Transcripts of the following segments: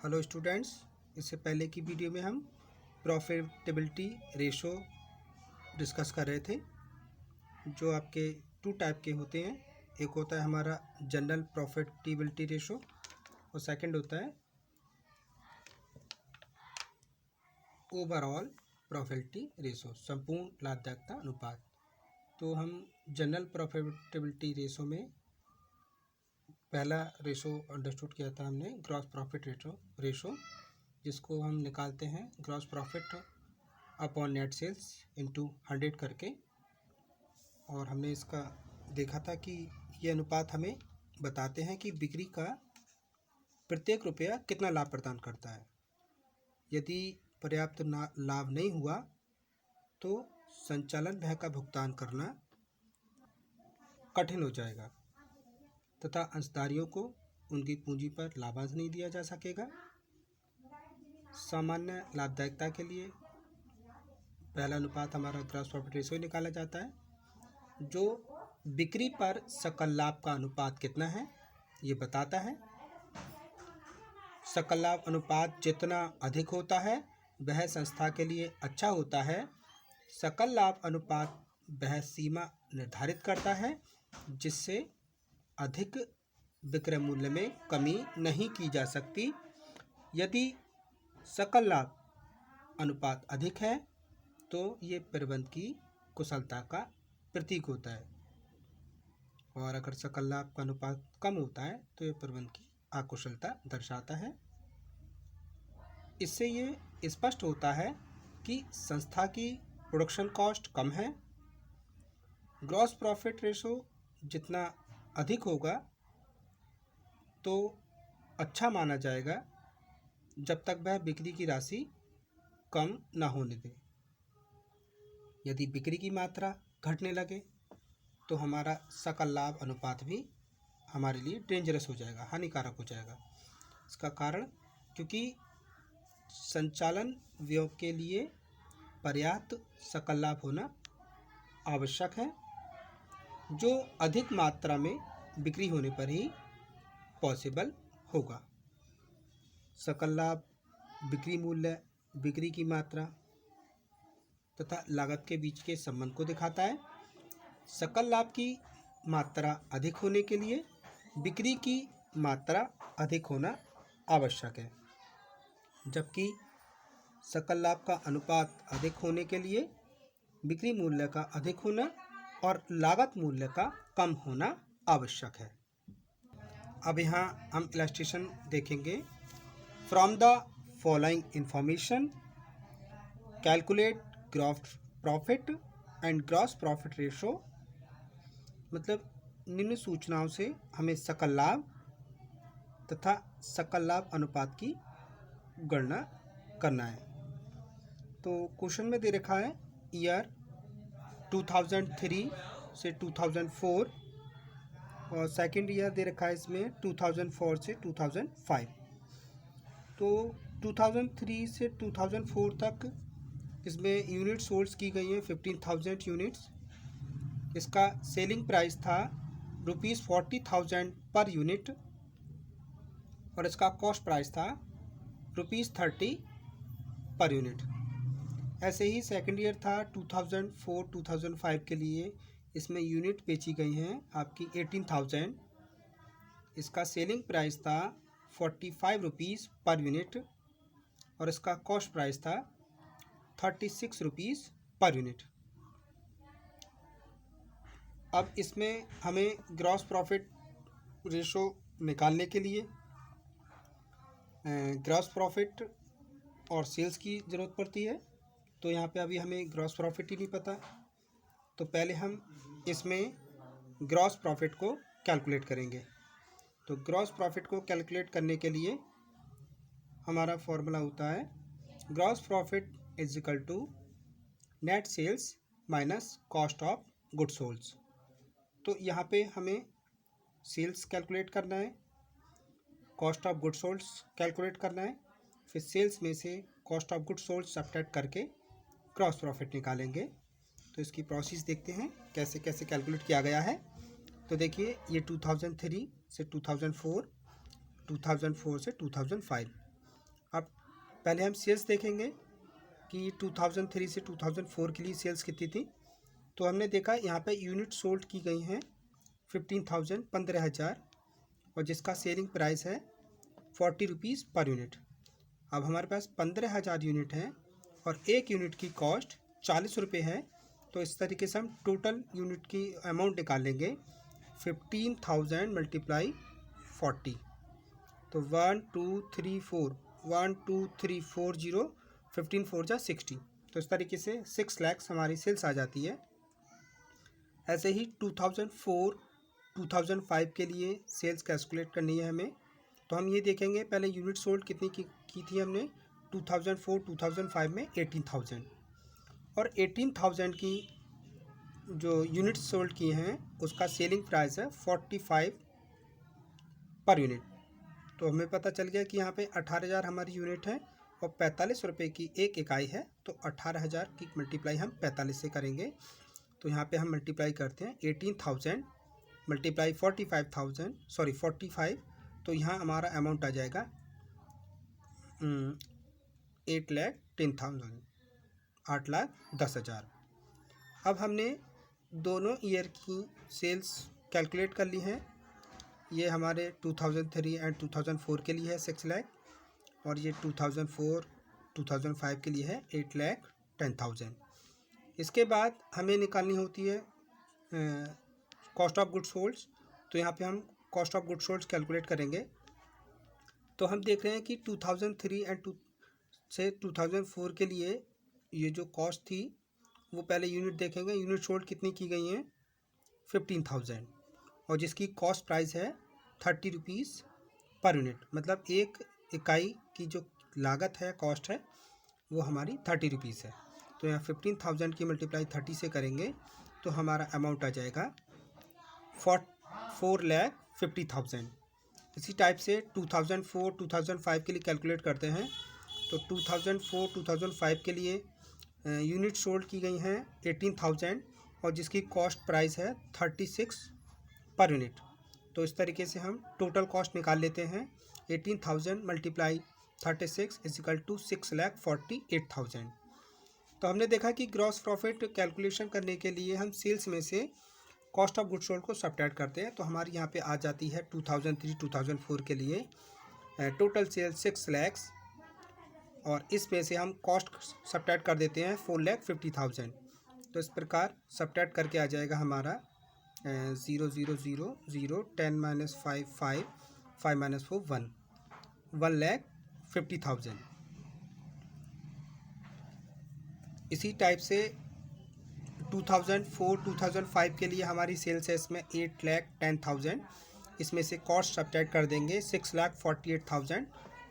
Hello students, इससे पहले की वीडियो में हम प्रॉफिटेबिलिटी रेशो डिस्कस कर रहे थे, जो आपके टू टाइप के होते हैं। एक होता है हमारा जनरल प्रॉफिटेबिलिटी रेशो और सेकंड होता है ओवरऑल प्रॉफिटेबिलिटी रेशो, संपूर्ण लाभदायकता अनुपात। तो हम जनरल प्रॉफिटेबिलिटी रेशो में पहला रेशो अंडरस्टूड किया था हमने, ग्रॉस प्रॉफिट रेशो, जिसको हम निकालते हैं gross profit upon net sales into 100 करके। और हमने इसका देखा था कि ये अनुपात हमें बताते हैं कि बिक्री का प्रत्येक रुपया कितना लाभ प्रदान करता है। यदि पर्याप्त लाभ नहीं हुआ तो संचालन व्यय का भुगतान करना कठिन हो जाएगा तथा अंशधारियों को उनकी पूंजी पर लाभांश नहीं दिया जा सकेगा। सामान्य लाभदायकता के लिए पहला अनुपात हमारा ग्रॉस प्रॉफिट रेशियो निकाला जाता है, जो बिक्री पर सकल लाभ का अनुपात कितना है ये बताता है। सकल लाभ अनुपात जितना अधिक होता है वह संस्था के लिए अच्छा होता है। सकल लाभ अनुपात वह सीमा निर्धारित करता है जिससे अधिक विक्रय मूल्य में कमी नहीं की जा सकती। यदि सकल लाभ अनुपात अधिक है तो ये प्रबंधन की कुशलता का प्रतीक होता है, और अगर सकल लाभ का अनुपात कम होता है तो ये प्रबंधन की अकुशलता दर्शाता है। इससे ये स्पष्ट होता है कि संस्था की प्रोडक्शन कॉस्ट कम है। ग्रॉस प्रॉफिट रेशो जितना अधिक होगा तो अच्छा माना जाएगा जब तक वह बिक्री की राशि कम ना होने दे। यदि बिक्री की मात्रा घटने लगे तो हमारा सकल लाभ अनुपात भी हमारे लिए डेंजरस हो जाएगा, हानिकारक हो जाएगा। इसका कारण क्योंकि संचालन व्यय के लिए पर्याप्त सकल लाभ होना आवश्यक है, जो अधिक मात्रा में बिक्री होने पर ही पॉसिबल होगा। सकल लाभ बिक्री मूल्य, बिक्री की मात्रा तथा लागत के बीच के संबंध को दिखाता है। सकल लाभ की मात्रा अधिक होने के लिए बिक्री की मात्रा अधिक होना आवश्यक है, जबकि सकल लाभ का अनुपात अधिक होने के लिए बिक्री मूल्य का अधिक होना और लागत मूल्य का कम होना आवश्यक है। अब यहाँ हम इलस्ट्रेशन देखेंगे। From the following information calculate gross profit and gross profit ratio, मतलब निम्न सूचनाओं से हमें सकल लाभ तथा सकल लाभ अनुपात की गणना करना है। तो क्वेश्चन में दे रखा है ईयर 2003 से 2004 और सेकंड ईयर दे रखा है इसमें 2004 से 2005। तो 2003 से 2004 तक इसमें यूनिट सोल्ड की गई है 15,000 यूनिट्स। इसका सेलिंग प्राइस था ₹40,000 पर यूनिट और इसका कॉस्ट प्राइस था ₹30 पर यूनिट। ऐसे ही सेकंड ईयर था 2004-2005 के लिए, इसमें यूनिट बेची गई हैं आपकी 18,000। इसका सेलिंग प्राइस था ₹45 पर यूनिट और इसका कॉस्ट प्राइस था ₹36 पर यूनिट। अब इसमें हमें ग्रॉस प्रॉफिट रेशो निकालने के लिए ग्रॉस प्रॉफिट और सेल्स की ज़रूरत पड़ती है। तो यहाँ पे अभी हमें ग्रॉस प्रॉफिट ही नहीं पता, तो पहले हम इसमें ग्रॉस प्रॉफिट को कैलकुलेट करेंगे। तो ग्रॉस प्रॉफिट को कैलकुलेट करने के लिए हमारा फॉर्मूला होता है gross profit is equal to net sales minus cost of goods sold. तो यहाँ पे हमें सेल्स कैलकुलेट करना है, cost of goods sold calculate करना है, फिर सेल्स में से cost of goods sold subtract करके ग्रॉस प्रॉफिट निकालेंगे। तो इसकी प्रोसेस देखते हैं कैसे कैसे कैलकुलेट किया गया है। तो देखिए ये 2003 से 2004, 2004 से 2005। अब पहले हम सेल्स देखेंगे कि 2003 से 2004 के लिए सेल्स कितनी थी। तो हमने देखा यहाँ पे यूनिट सोल्ड की गई हैं 15,000 15,000 और जिसका सेलिंग प्राइस है 40 रुपीज़ पर यूनिट। अब हमारे पास 15,000 यूनिट हैं और एक यूनिट की कॉस्ट 40 रुपये है। तो इस तरीके से हम टोटल यूनिट की अमाउंट निकाल लेंगे 15,000 मल्टीप्लाई 40। तो 1 2 3 4 1 2 3 4 0 15 4 जा 60। तो इस तरीके से 6 लाख हमारी सेल्स आ जाती है। ऐसे ही 2004 2005 के लिए सेल्स कैलकुलेट करनी है हमें। तो हम ये देखेंगे पहले यूनिट सोल्ड कितनी की थी हमने 2004 2005 में 18,000 और 18,000 की जो यूनिट सोल्ड की हैं उसका सेलिंग प्राइस है 45 पर यूनिट। तो हमें पता चल गया कि यहाँ पे 18,000 हमारी यूनिट है और 45 रुपये की एक इकाई है। तो 18,000 की मल्टीप्लाई हम 45 से करेंगे। तो यहाँ पे हम मल्टीप्लाई करते हैं 18,000 मल्टीप्लाई 45। तो यहाँ हमारा अमाउंट आ जाएगा 8,10,000 8,10,000। अब हमने दोनों ईयर की सेल्स कैलकुलेट कर ली हैं। ये हमारे 2003 एंड 2004 के लिए है 6 लाख और ये 2004 2005 के लिए है 8,10,000। इसके बाद हमें निकालनी होती है कॉस्ट ऑफ गुड्स सोल्ड। तो यहाँ पे हम cost of goods sold calculate करेंगे। तो हम देख रहे हैं कि 2003 एंड से 2004 के लिए ये जो कॉस्ट थी वो पहले यूनिट देखेंगे। यूनिट सोल्ड कितनी की गई हैं 15,000 और जिसकी कॉस्ट प्राइस है 30 रुपीज़ पर यूनिट। मतलब एक इकाई की जो लागत है कॉस्ट है वो हमारी 30 रुपीज़ है। तो यहाँ 15,000 की मल्टीप्लाई 30 से करेंगे तो हमारा अमाउंट आ जाएगा 4,50,000। इसी टाइप से 2004 2005 के लिए कैलकुलेट करते हैं। तो 2004 2005 के लिए यूनिट सोल्ड की गई हैं 18,000 और जिसकी कॉस्ट प्राइस है 36 पर यूनिट। तो इस तरीके से हम टोटल कॉस्ट निकाल लेते हैं 18,000 मल्टीप्लाई 36 इजिकल टू 6,48,000। तो हमने देखा कि ग्रॉस प्रॉफिट कैलकुलेशन करने के लिए हम सेल्स में से कॉस्ट ऑफ गुड्स सोल्ड को सब्ट्रैक्ट करते हैं। तो हमारी यहाँ पे आ जाती है 2003 2004 के लिए टोटल सेल्स 6 लाख और इसमें से हम कॉस्ट सब्ट्रैक्ट कर देते हैं 4,50,000। तो इस प्रकार सब्ट्रैक्ट करके आ जाएगा हमारा 0 0 0 0 10 माइनस 5 5 5 माइनस 4 1 1,50,000। इसी टाइप से 2004 2005 के लिए हमारी सेल्स है इसमें 8,10,000। इसमें से कॉस्ट सब्ट्रैक्ट कर देंगे 6,48,000।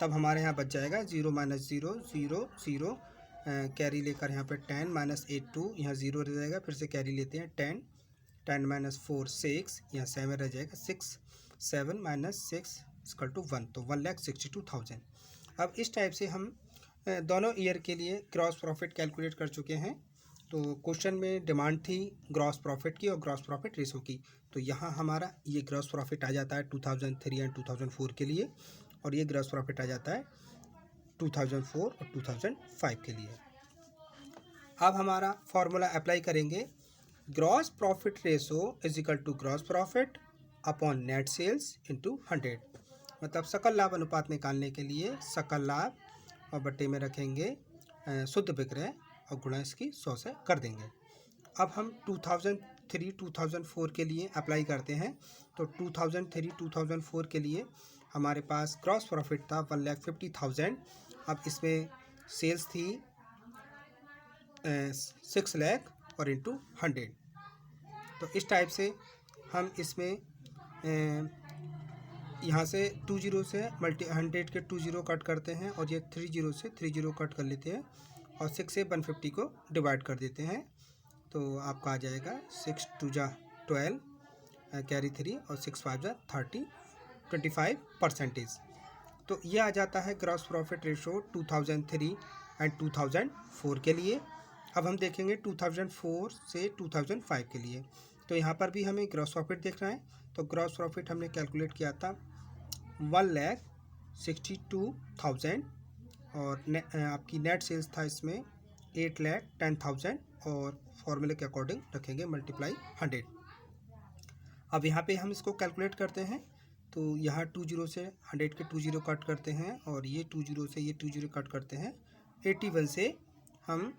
तब हमारे यहाँ बच जाएगा 0 माइनस 0 0 0 कैरी लेकर यहाँ पे 10 माइनस 8 2 यहाँ 0 रह जाएगा। फिर से कैरी लेते हैं 10 10 माइनस 4 6 यहाँ 7 रह जाएगा 6 7 माइनस 6 इक्वल टू 1। तो 1,62,000। अब इस टाइप से हम दोनों ईयर के लिए ग्रॉस प्रॉफिट कैलकुलेट कर चुके हैं। तो क्वेश्चन में डिमांड थी ग्रॉस प्रॉफिट की और ग्रॉस प्रॉफिट रेशो की। तो यहाँ हमारा ये ग्रॉस प्रॉफिट आ जाता है 2003 एंड 2004 के लिए और ये ग्रॉस प्रॉफिट आ जाता है 2004 और 2005 के लिए। अब हमारा फॉर्मूला अप्लाई करेंगे gross profit ratio is equal to gross profit upon net sales into 100। मतलब सकल लाभ अनुपात निकालने के लिए सकल लाभ और बट्टे में रखेंगे शुद्ध विक्रय और गुणा इसकी 100 से कर देंगे। अब हम 2003 2004 के लिए अप्लाई करते हैं। तो 2003 2004 के लिए हमारे पास ग्रॉस प्रॉफिट था 1,50,000। अब इसमें सेल्स थी 6 लाख और इंटू 100। तो इस टाइप से हम इसमें यहाँ से 20 से 100 के 20 कट करते हैं और ये 30 से 30 कट कर लेते हैं और 6 से 150 को डिवाइड कर देते हैं। तो आपका आ जाएगा 6 2 जा 12 कैरी 3 और 6 5 जा 30 25%। तो ये आ जाता है ग्रॉस प्रॉफिट रेशो 2003 एंड 2004 के लिए। अब हम देखेंगे 2004 से 2005 के लिए। तो यहाँ पर भी हमें ग्रॉस प्रॉफिट देखना है। तो ग्रॉस प्रॉफिट हमने कैलकुलेट किया था 1,62,000 और आपकी नेट सेल्स था इसमें 8,10,000 और फॉर्मूले के अकॉर्डिंग रखेंगे मल्टीप्लाई 100। अब यहाँ पे हम इसको कैलकुलेट करते हैं, तो यहाँ 20 से 100 के 20 कट करते हैं और ये 20 से ये 20 कट करते हैं। 81 से हम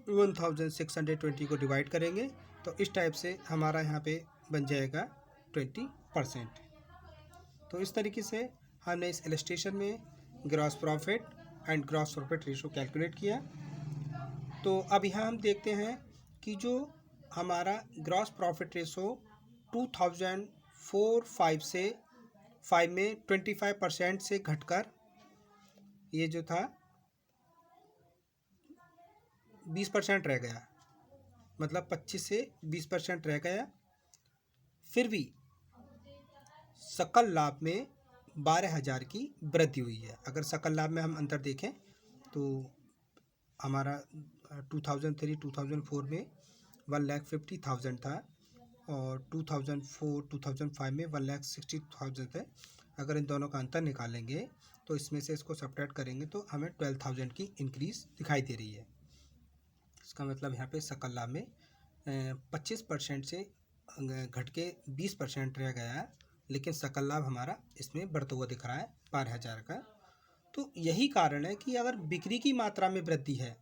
1620 को डिवाइड करेंगे, तो इस टाइप से हमारा यहाँ पे बन जाएगा 20%। तो इस तरीके से हमने इस इलस्ट्रेशन में gross profit and gross profit ratio calculate किया। तो अब यहाँ हम देखते हैं कि जो हमारा ग्रॉस प्रॉफिट रेशो 2004-5 से 5 में 25% से घटकर ये जो था 20% रह गया, मतलब 25 से 20% रह गया। फिर भी सकल लाभ में 12,000 की वृद्धि हुई है। अगर सकल लाभ में हम अंतर देखें तो हमारा 2003-2004 में 1,50,000 था और 2004-2005 में 1,60,000 है। अगर इन दोनों का अंतर निकालेंगे तो इसमें से इसको सब्ट्रैक्ट करेंगे तो हमें 12,000 की इंक्रीज़ दिखाई दे रही है। इसका मतलब यहाँ पे सकल लाभ में 25% से घट के 20% रह गया, लेकिन सकल लाभ हमारा इसमें बढ़ता हुआ दिख रहा है 12,000 का। तो यही कारण है कि अगर बिक्री की मात्रा में वृद्धि है,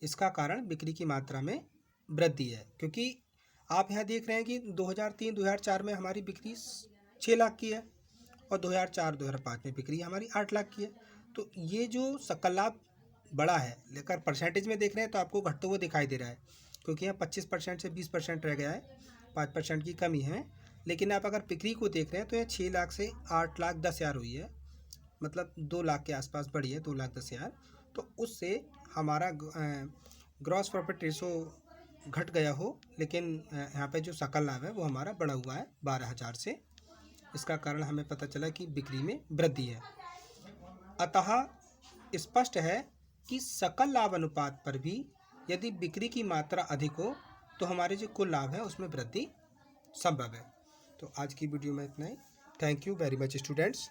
इसका कारण बिक्री की मात्रा में वृद्धि है, क्योंकि आप यहाँ देख रहे हैं कि 2003-2004 में हमारी बिक्री 6 लाख की है और 2004-2005 में बिक्री हमारी 8 लाख की है। तो ये जो सकल लाभ बड़ा है, लेकर परसेंटेज में देख रहे हैं तो आपको घटता हुआ दिखाई दे रहा है, क्योंकि यहाँ 25% से 20% रह गया है, 5% की कमी है। लेकिन आप अगर बिक्री को देख रहे हैं तो यह 6 लाख से 8,10,000 हुई है, मतलब 2 लाख के आसपास बढ़ी है, 2,10,000। तो उससे हमारा ग्रॉस प्रॉफिट रेशो घट गया हो, लेकिन यहाँ पे जो सकल लाभ है वो हमारा बढ़ा हुआ है 12,000 से। इसका कारण हमें पता चला कि बिक्री में वृद्धि है। अतः स्पष्ट है कि सकल लाभ अनुपात पर भी यदि बिक्री की मात्रा अधिक हो तो हमारे जो कुल लाभ है उसमें वृद्धि संभव है। तो आज की वीडियो में इतना ही। Thank you very much students.